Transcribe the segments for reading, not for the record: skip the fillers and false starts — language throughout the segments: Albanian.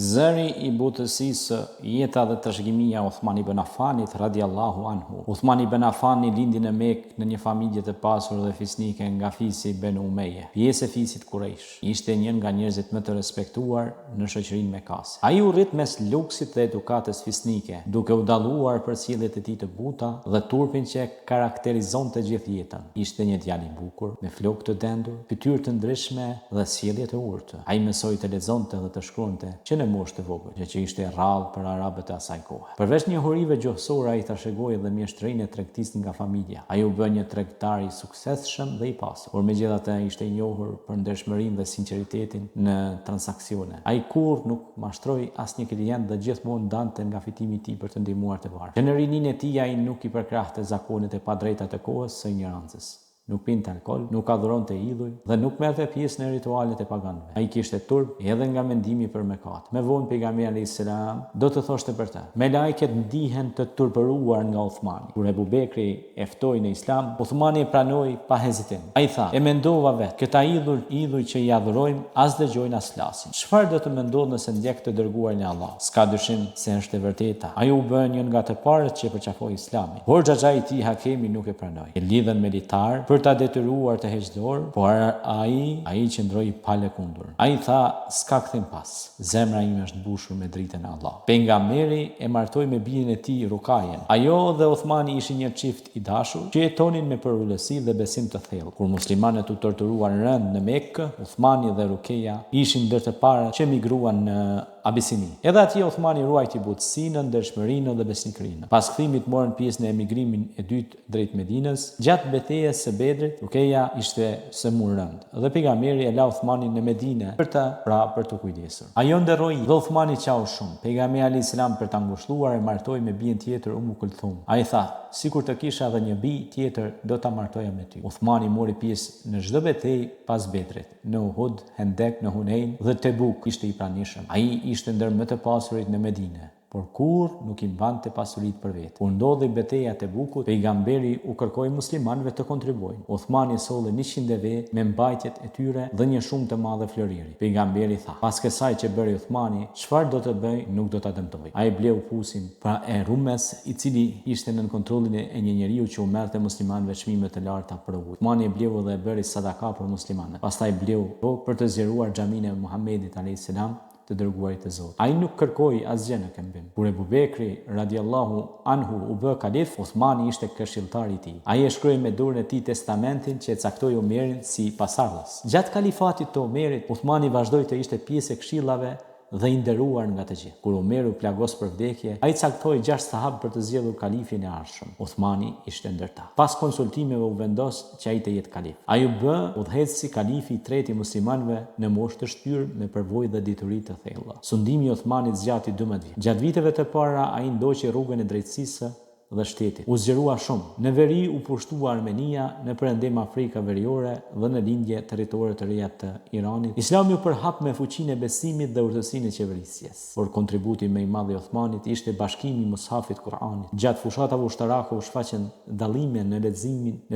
Zëri i butësisë, jeta dhe trashëgimia Uthman ibn Affanit radiallahu anhu. Uthman ibn Affani lindi në Mekë në një familje të pasur dhe fisnike nga fisi Benu Umeje, pjesë e fisit Quraysh. Ishte një nga njerëzit më të respektuar në shoqërinë mekase. Ai u rrit mes luksit dhe edukatës fisnike, duke u dalluar për sjelljet e tij të buta dhe turpin që karakterizonte gjithë jetën. Ishte një djalë i bukur, me flokë të dendur, fytyrë të ndryshme dhe sjellje të urtë. Ai mësoi të lexonte dhe të shkruante që në moshë të vogël, që ishte rrallë për arabët e asaj kohe. Përveç njohurive gjuhësore, ai trashëgoi edhe mjeshtrinë e tregtisë nga familja. Ai u bë një tregtar i suksesshëm dhe i pasur, por megjithatë ishte i njohur për ndershmërinë dhe sinqeritetin në transaksione. Ai kurrë nuk mashtroi asnjë klient dhe gjithmonë dante nga fitimi i tij për të ndihmuar të varfër. Në rininë e tij ai nuk i përkrahte zakonet e padrejta të kohës së ignorancës. Nuk pinte alkol, nuk adhuronte idhuj dhe nuk merrte pjesë në ritualet e paganëve. Ai kishte turp edhe nga mendimi për mëkat. Me vonë pejgamberi alayhis salam do të thoshte për të: me lajket ndihen të turpëruar nga Uthmani. Kur Ebu Bekri e ftoi në Islam, Uthmani e pranoi pa hezitim. Ai tha: e mendova vetë, këta idhuj që i adhurojmë as dëgjojnë as flasin. Çfarë do të më ndodh nëse ndjek të dërguarin e Allah? S'ka dyshim se është e vërteta. Ai u bë një nga të parët që përqafoi Islamin. Por xhaxhai i tij Hakemi nuk e pranoi. E lidhen militar për ta detyruar të heqë dorë, por ai qëndroi pa lëkundur. Ai tha: s'ka kthim pas. Zemra ime është mbushur me dritën e Allah. Pejgamberi e martoi me bijen e tij Rukajen. Ajo dhe Uthmani ishin një çift i dashur që jetonin me përullësi dhe besim të thellë. Kur muslimanët u torturuan rënd në Mekë, Uthmani dhe Rukeja ishin ndër të parët që migruan në Abisini. Edhe atje Uthmani ruajti butësinë, ndershmërinë dhe besnikërinë. Pas kthimit morën pjesë në emigrimin e dytë drejt Medinës. Gjatë betejës së Bedrit, Rukeja ishte sëmur rënd dhe pejgamberi e la Uthmanin në Medinë për të kujdesur. Ajo nderoi dhe Uthmani qau shumë. Pejgamberi alayhis salam për ta ngushëlluar e martoi me bijen tjetër Kulthum. Ai tha: sikur të kisha edhe një bij tjetër, do ta martoja me ty. Uthmani mori pjesë në çdo betejë pas Bedrit, në Uhud, Hendek, në Hunein dhe Tebuk ishte i pranishëm. Ai ishte ndër më të pasurit në Medinë, por kur nuk i mbante pasuritë për vetë. Kur ndodhi betejë e Tebukut, pejgamberi u kërkoi muslimanëve të kontribuojnë. Uthmani solli 100 deve me mbajtjet e tyre dhe një shumë të madhe floriri. Pejgamberi tha: pas kësaj që bëri Uthmani, çfarë do të bëj, nuk do ta dëmtoj. Ai bleu fusin pra e Rumes, i cili ishte nën kontrollin e një njeriu që u merrte muslimanëve çmime të larta për ujë. Uthmani e bleu dhe e bëri sadaka për muslimanët. Pastaj bleu për të zgjeruar xhaminë e Muhamedit alayhis salam, të dërguarit të Zotit. Ai nuk kërkoi asgjë në këmbim. Kur Ebu Bekri radiallahu anhu u bë kalif, Uthmani ishte këshilltari i tij. Ai e shkroi me dorën e tij testamentin që e caktoi Omerin si pasardhës. Gjatë kalifatit të Omerit, Uthmani vazhdoi të ishte pjesë e këshillave dhe i nderuar nga të gjithë. Kur Omeru plagos për vdekje, ai caktoi 6 sahabë për të zgjedhur kalifin e ardhshëm. Uthmani ishte ndër ta. Pas konsultimeve u vendos që ai të jetë kalif. Ai u bë udhëheqësi kalifi i tretë i muslimanëve në moshë të shtyrë me përvojë dhe dituri të thella. Sundimi i Uthmanit zgjati 12 vjet. Gjatë viteve të para ai ndoqi rrugën e drejtësisë dhe shtetit. U zgjerua shumë. Në veri u pushtua Armenia, në perëndim Afrika Veriore dhe në lindje territore të reja të Iranit. Islami u përhap me fuqinë e besimit dhe urtësinë e qeverisjes. Por kontributi më i madh i Uthmanit ishte bashkimi i mushafit Kur'anit. Gjatë fushatave ushtarake u shfaqën dallime në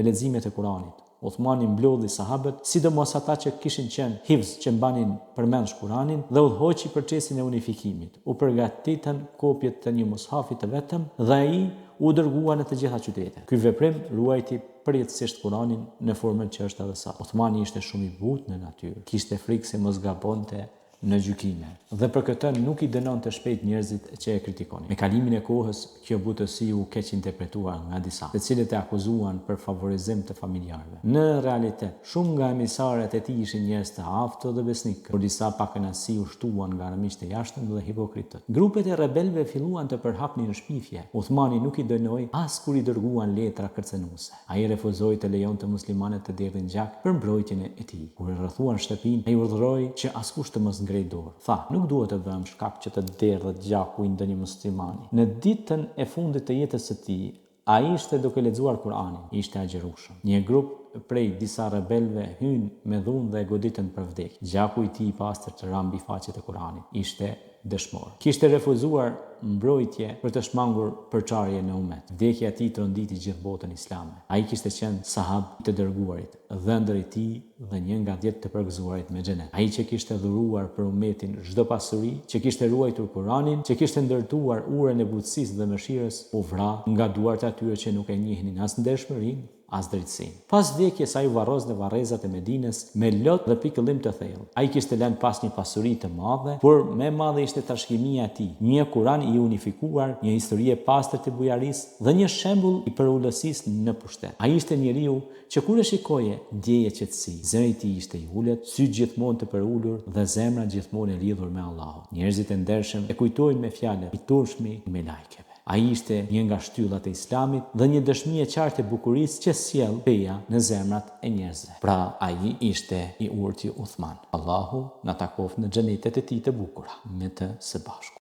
leximet e Kur'anit. Uthmani mblodhi sahabët, sidomos ata që kishin qenë hifz, që mbanin përmendsh Kur'anin, dhe udhëhoqi procesin e unifikimit. U përgatitën kopjet të një mushafi të vetëm dhe ai u dërgua në të gjitha qytetet. Ky veprim ruajti përjetësisht Kur'anin në formën që është edhe sot. Uthmani ishte shumë i butë në natyrë, kishte frikë se mos gabonte në gjykime dhe për këtë nuk i dënonte shpejt njerëzit që e kritikonin. Me kalimin e kohës, kjo butësi u keq interpretuar nga disa, të cilët e akuzuan për favorizim të familjarëve. Në realitet, shumë nga emisaret e tij ishin njerëz të aftë dhe besnikë, por disa pakënaqësi u shtuan nga armiqtë e jashtëm dhe hipokritët. Grupet e rebelëve filluan të përhapnin në shpifje. Uthmani nuk i dënoi as kur i dërguan letra kërcënuese. Ai refuzoi të lejonte muslimanët të derdhin gjak për mbrojtjen e tij. Kur e rrethuan shtëpinë, ai urdhëroi që askush të mos dorë. Tha: nuk duhet të bëjmë shkak që të derdhet gjaku i ndonjë muslimani. Në ditën e fundit të jetës së tij, ai ishte duke lexuar Kur'anin, ishte agjerueshëm. Një grup prej disa rebelëve hyn me dhunë dhe e goditën për vdekje. Gjaku i tij i pastër të ra mbi faqet e Kur'anit. Ishte dëshmor. Kishte refuzuar mbrojtje për të shmangur përçarje në umet. Vdekja e tij tronditi gjithë botën islame. Ai kishte qenë sahab të dërguarit, dhëndër i tij dhe një nga 10 të përgëzuarit me xhenet. Ai që kishte dhuruar për umetin çdo pasuri, që kishte ruajtur Kur'anin, që kishte ndërtuar urën e butësisë dhe mëshirës, u vra nga duart e atyre që nuk e njihnin as ndershmërinë, as drejtësinë. Pas vdekjes ai u varros në varrezat e Medinës me lot dhe pikëllim të thellë. Ai kishte lënë pas një pasuri të madhe, por më e madhe ishte trashëgimia e tij. Një Kur'an i unifikuar, një histori e pastër të bujarisë dhe një shembull i përulësisë në pushtet. Ai ishte njeriu që kur e shikoje, ndjeje qetësi. Zëri i tij ishte i ulët, syt gjithmonë të përulur dhe zemra gjithmonë e lidhur me Allahun. Njerëzit e ndershëm e kujtojnë me fjalët i turshmi me lajkeve. Ai ishte një nga shtyllat e Islamit dhe një dëshmi e qartë e bukurisë që sjell feja në zemrat e njerëzve. Pra ai ishte i urtë Uthman. Allahu na takoft në xhenetet e tij të bukura me të së bashku.